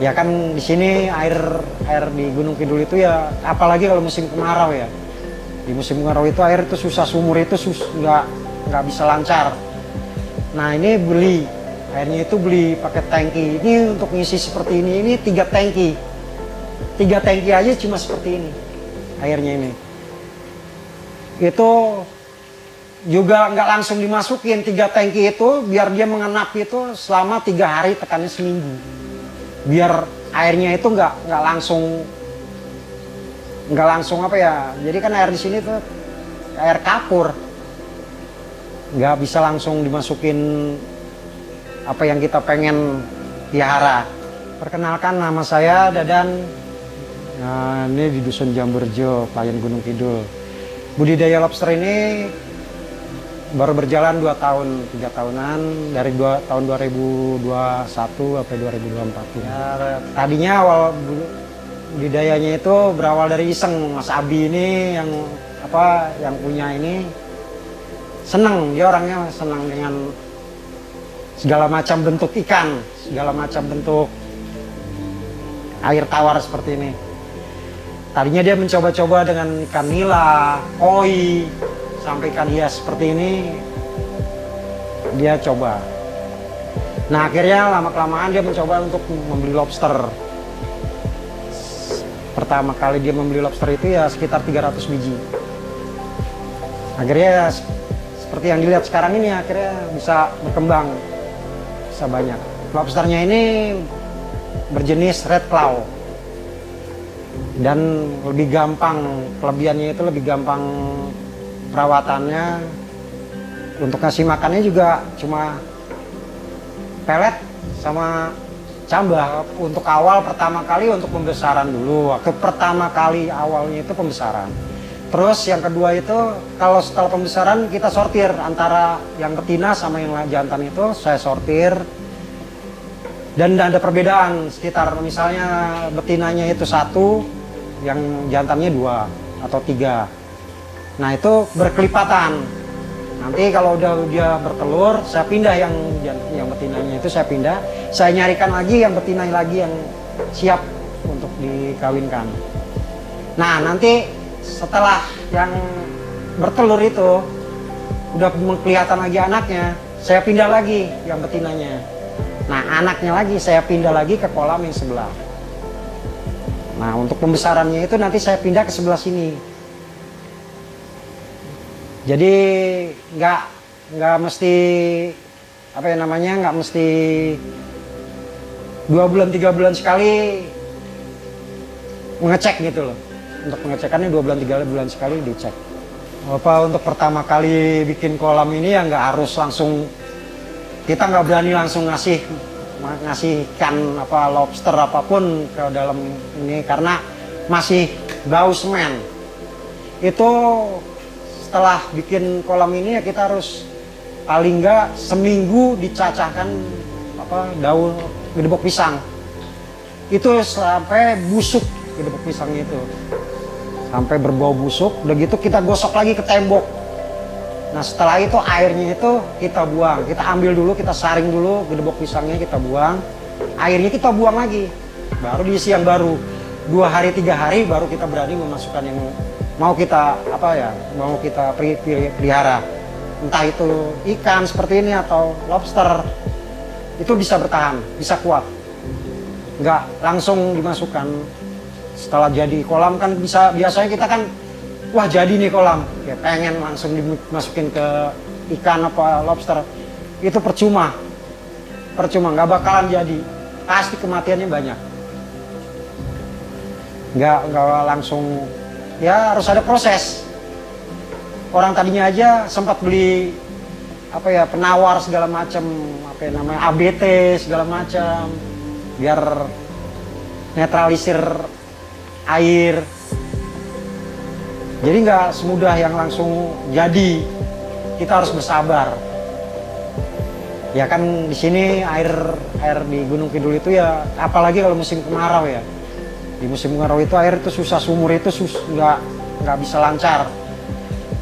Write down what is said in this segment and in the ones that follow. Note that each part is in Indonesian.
Ya kan di sini air air di Gunung Kidul itu ya, apalagi kalau musim kemarau ya. Di musim kemarau itu air itu susah, sumur itu nggak bisa lancar. Nah ini beli airnya itu beli pakai tangki. Ini untuk ngisi seperti ini 3 tangki. 3 tangki aja cuma seperti ini airnya ini. Itu juga nggak langsung dimasukin 3 tangki itu, biar dia mengenap itu selama 3 hari, tekannya seminggu. Biar airnya itu nggak langsung apa ya. Jadi kan air di sini tuh air kapur, nggak bisa langsung dimasukin apa yang kita pengen pelihara. Perkenalkan, nama saya Dadan. Nah, ini di Dusun Jamberjo, Pelayan Gunung Kidul. Budidaya lobster ini baru berjalan 2 tahun, 3 tahunan, dari tahun 2021 sampai 2024. Ya, tadinya awal budidayanya itu berawal dari iseng. Mas Abi ini yang punya ini senang, dia orangnya senang dengan segala macam bentuk ikan, segala macam bentuk air tawar seperti ini. Tadinya dia mencoba-coba dengan ikan nila, koi, sampai ikan hias seperti ini dia coba. Nah akhirnya lama-kelamaan dia mencoba untuk membeli lobster. Pertama kali dia membeli lobster itu ya sekitar 300 biji. Akhirnya ya, seperti yang dilihat sekarang ini, akhirnya bisa berkembang, bisa banyak. Lobsternya ini berjenis red claw dan lebih gampang, kelebihannya itu lebih gampang perawatannya. Untuk ngasih makannya juga cuma pelet sama cambah. Untuk awal pertama kali untuk pembesaran dulu. Waktu pertama kali awalnya itu pembesaran. Terus yang kedua itu kalau setelah pembesaran kita sortir antara yang betina sama yang jantan, itu saya sortir. Dan ada perbedaan sekitar, misalnya betinanya itu 1, yang jantannya 2 atau 3. Nah itu berkelipatan. Nanti kalau udah dia bertelur, saya pindah yang betinanya itu saya pindah. Saya nyarikan lagi yang betina lagi yang siap untuk dikawinkan. Nah nanti setelah yang bertelur itu udah kelihatan lagi anaknya, saya pindah lagi yang betinanya. Nah anaknya lagi saya pindah lagi ke kolam yang sebelah. Nah untuk pembesarannya itu nanti saya pindah ke sebelah sini. Jadi nggak mesti apa ya namanya, nggak mesti 2 bulan 3 bulan sekali mengecek gitu loh. Untuk pengecekannya 2 bulan 3 bulan sekali dicek. Untuk pertama kali bikin kolam ini ya nggak harus langsung, kita nggak berani langsung ngasih ikan lobster apapun ke dalam ini karena masih bau semen. Itu setelah bikin kolam ini ya kita harus paling nggak seminggu dicacahkan daun gedebok pisang. Itu sampai busuk gedebok pisangnya itu. Sampai berbau busuk, udah gitu kita gosok lagi ke tembok. Nah setelah itu airnya itu kita buang, kita ambil dulu, kita saring dulu gedebok pisangnya, kita buang. Airnya kita buang lagi, baru diisi yang baru. 2 hari 3 hari baru kita berani memasukkan yang mau kita pelihara. Entah itu ikan seperti ini atau lobster, itu bisa bertahan, bisa kuat. Nggak langsung dimasukkan. Setelah jadi kolam kan biasanya kita kan, wah jadi nih kolam, ya pengen langsung dimasukin ke ikan lobster. Itu percuma, nggak bakalan jadi, pasti kematiannya banyak. Nggak langsung, ya harus ada proses. Orang tadinya aja sempat beli penawar segala macam, ABT segala macam, biar netralisir air. Jadi nggak semudah yang langsung jadi, kita harus bersabar. Ya kan di sini air di Gunung Kidul itu ya, apalagi kalau musim kemarau ya. Di musim kemarau itu air itu susah, sumur itu nggak bisa lancar.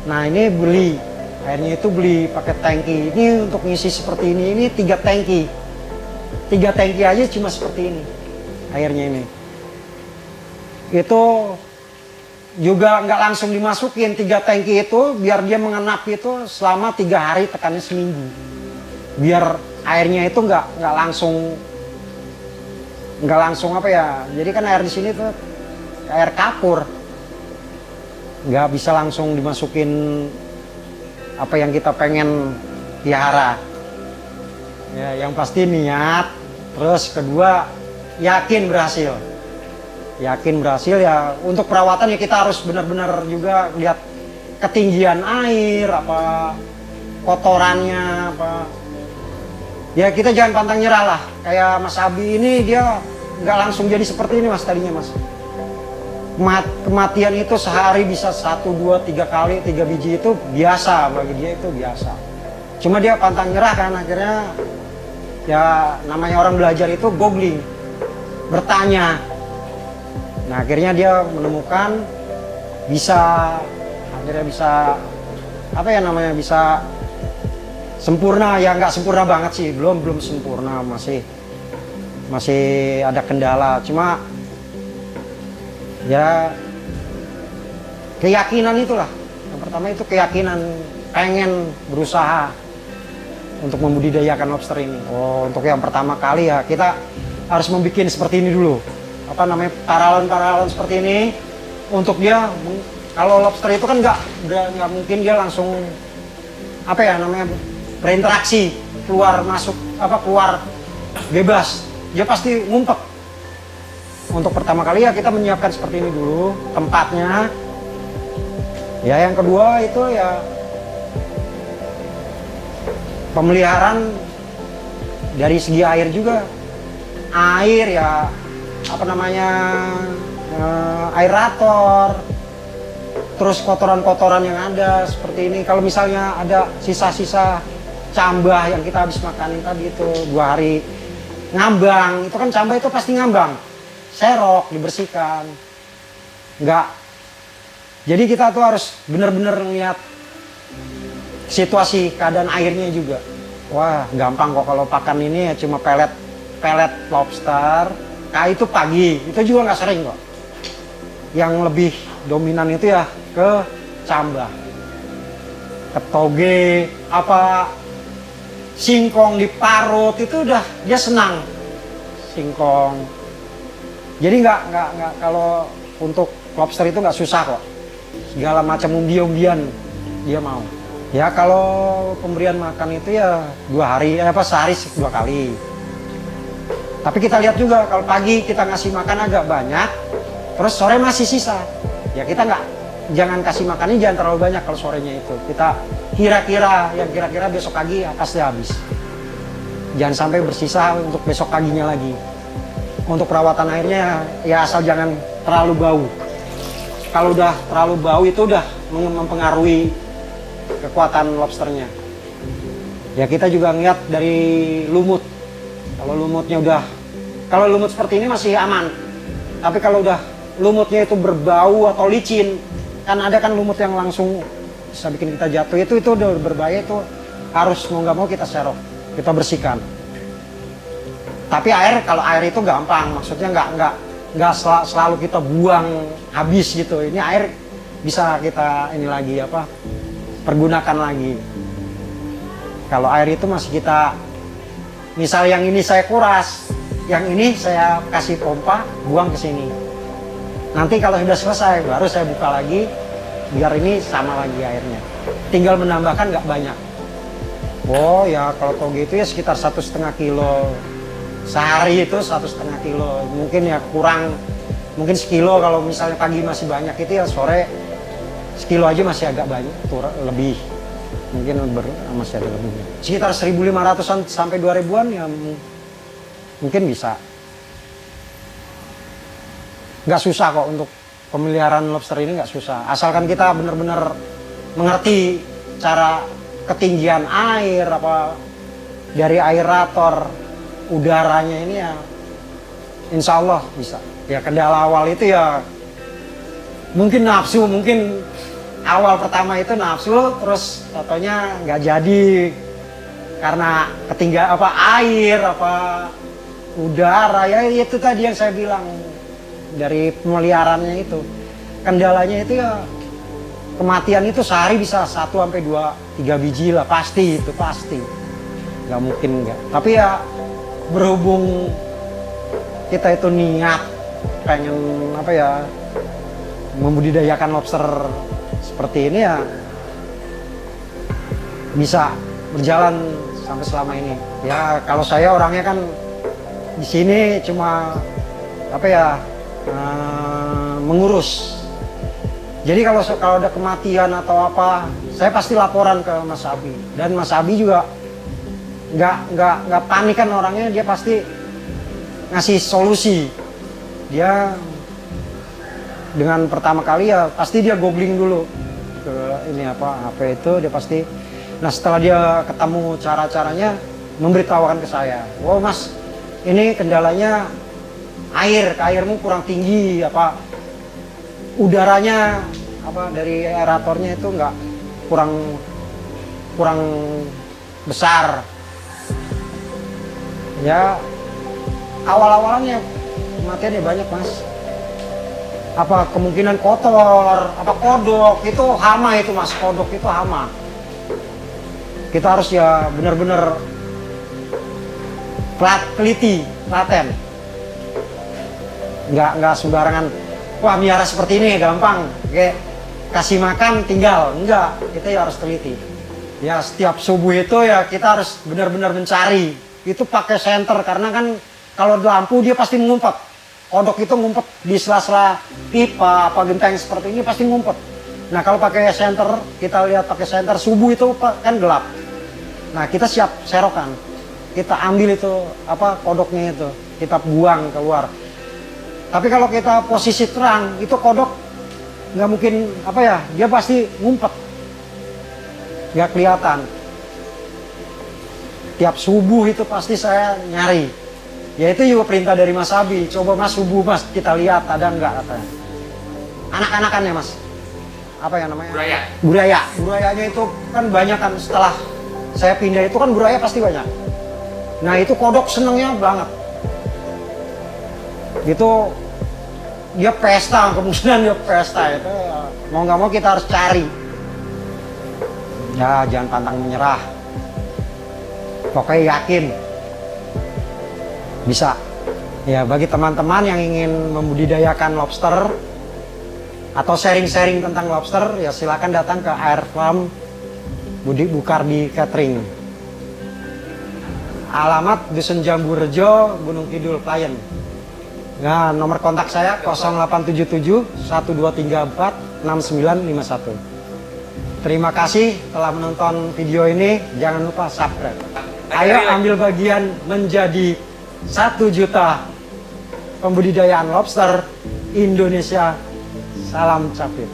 Nah ini airnya itu beli pakai tangki. Ini untuk ngisi seperti ini 3 tangki. 3 tangki aja cuma seperti ini airnya ini. Itu juga nggak langsung dimasukin 3 tangki itu, biar dia mengenap itu selama 3 hari, tekannya seminggu. Biar airnya itu nggak langsung apa ya. Jadi kan air di sini tuh air kapur, nggak bisa langsung dimasukin apa yang kita pengen pelihara. Ya, yang pasti niat, terus kedua yakin berhasil. Yakin berhasil ya. Untuk perawatan ya kita harus benar-benar juga lihat ketinggian air, apa kotorannya, apa. Ya kita jangan pantang nyerah lah. Kayak Mas Abi ini dia nggak langsung jadi seperti ini Mas tadinya Mas. Kematian itu sehari bisa 1, 2, 3 kali, 3 biji itu biasa, bagi dia itu biasa. Cuma dia pantang nyerah kan, akhirnya ya namanya orang belajar itu googling, bertanya. Nah akhirnya dia menemukan akhirnya bisa apa ya namanya, bisa sempurna. Ya nggak sempurna banget sih, belum sempurna, masih ada kendala. Cuma ya keyakinan itulah. Yang pertama itu keyakinan, pengen berusaha untuk membudidayakan lobster ini. Oh, untuk yang pertama kali ya kita harus membuat seperti ini dulu. Apa namanya, paralon seperti ini. Untuk dia, kalau lobster itu kan nggak mungkin dia langsung apa ya namanya berinteraksi, keluar masuk keluar bebas. Dia pasti ngumpet. Untuk pertama kali ya kita menyiapkan seperti ini dulu tempatnya. Ya yang kedua itu ya pemeliharaan dari segi air juga. Air ya apa namanya, aerator, terus kotoran-kotoran yang ada seperti ini. Kalau misalnya ada sisa-sisa cambah yang kita habis makanin tadi itu 2 hari ngambang, itu kan cambah itu pasti ngambang, serok, dibersihkan. Jadi kita tuh harus benar-benar lihat situasi keadaan airnya juga. Wah gampang kok kalau pakan ini ya cuma pelet lobster. Nah itu pagi, itu juga nggak sering kok. Yang lebih dominan itu ya ke cambah, ke toge, apa singkong diparut, itu udah dia senang singkong. Jadi nggak kalau untuk lobster itu nggak susah kok. Segala macam umbi-umbian dia mau. Ya kalau pemberian makan itu ya 2 hari, sehari 2 kali. Tapi kita lihat juga kalau pagi kita ngasih makan agak banyak, terus sore masih sisa. Ya kita jangan kasih makannya jangan terlalu banyak kalau sorenya itu. Kita kira-kira besok pagi pasti habis. Jangan sampai bersisa untuk besok paginya lagi. Untuk perawatan airnya ya asal jangan terlalu bau. Kalau udah terlalu bau itu udah mempengaruhi kekuatan lobsternya. Ya kita juga ngeliat dari lumut. Kalau lumut seperti ini masih aman. Tapi kalau udah lumutnya itu berbau atau licin, kan ada kan lumut yang langsung bisa bikin kita jatuh, itu udah berbahaya, itu harus mau nggak mau kita serok, kita bersihkan. Tapi kalau air itu gampang, maksudnya nggak selalu kita buang habis gitu. Ini air bisa kita pergunakan lagi. Kalau air itu masih kita, misal yang ini saya kuras, yang ini saya kasih pompa, buang ke sini. Nanti kalau sudah selesai, baru saya buka lagi, biar ini sama lagi airnya. Tinggal menambahkan nggak banyak. Oh ya kalau toge itu ya sekitar 1,5 kilo. Sehari itu 1,5 kilo. Mungkin ya kurang, mungkin sekilo kalau misalnya pagi masih banyak itu ya sore sekilo aja masih agak banyak, lebih. Mungkin masih ada lebihnya. Sekitar 1.500-an sampai 2.000-an ya mungkin bisa. Nggak susah kok untuk pemeliharaan lobster ini, nggak susah. Asalkan kita benar-benar mengerti cara ketinggian air, dari aerator, udaranya ini ya insya Allah bisa. Ya kendala awal itu ya mungkin nafsu, mungkin awal pertama itu nafsu, terus contohnya nggak jadi karena ketinggian air, udara, ya itu tadi yang saya bilang dari pemeliharaannya itu. Kendalanya itu ya kematian itu sehari bisa 1 sampai 2 3 biji lah, pasti itu pasti. Nggak mungkin nggak. Tapi ya berhubung kita itu niat pengen apa ya membudidayakan lobster seperti ini ya bisa berjalan sampai selama ini. Ya kalau saya orangnya kan di sini cuma apa ya mengurus. Jadi kalau ada kematian atau apa, saya pasti laporan ke Mas Abi. Dan Mas Abi juga nggak panik kan orangnya, dia pasti ngasih solusi. Dia dengan pertama kali ya pasti dia googling dulu ke ini apa itu dia pasti. Nah setelah dia ketemu cara-caranya memberitahukan ke saya, wow Mas ini kendalanya airmu kurang tinggi, apa udaranya apa dari aeratornya itu nggak kurang besar. Ya awal-awalannya kematiannya banyak Mas. Apa kemungkinan kotor, apa kodok itu hama itu Mas, kodok itu hama. Kita harus ya benar-benar teliti, telaten. Nggak sembarangan, wah miara seperti ini gampang, kayak kasih makan tinggal, enggak, kita ya harus teliti. Ya setiap subuh itu ya kita harus benar-benar mencari, itu pakai senter, karena kan kalau lampu dia pasti ngumpet, kodok itu ngumpet di sela-sela pipa, apa genteng seperti ini pasti ngumpet. Nah kalau pakai senter, kita lihat pakai senter subuh itu kan gelap. Nah kita siap serokan, kita ambil itu apa kodoknya itu, kita buang keluar. Tapi kalau kita posisi terang, itu kodok nggak mungkin apa ya, dia pasti ngumpet, nggak kelihatan. Tiap subuh itu pasti saya nyari. Ya itu juga perintah dari Mas Abi, coba Mas subuh Mas kita lihat ada nggak katanya. Anak-anakannya Mas, apa yang namanya? Burayanya itu kan banyak kan, setelah saya pindah itu kan buraya pasti banyak. Nah itu kodok senengnya banget. Gitu dia pesta, kemungkinan dia pesta itu mau nggak mau kita harus cari. Ya jangan pantang menyerah. Pokoknya yakin bisa. Ya bagi teman-teman yang ingin membudidayakan lobster atau sharing-sharing tentang lobster, ya silakan datang ke Air Farm Budi Bukardi Catering. Alamat Dusun Jambu Rejo, Gunung Kidul, Klayen. Nah, nomor kontak saya 0877 1234 6951. Terima kasih telah menonton video ini. Jangan lupa subscribe. Ayo ambil bagian menjadi 1 juta pembudidayaan lobster Indonesia. Salam capit.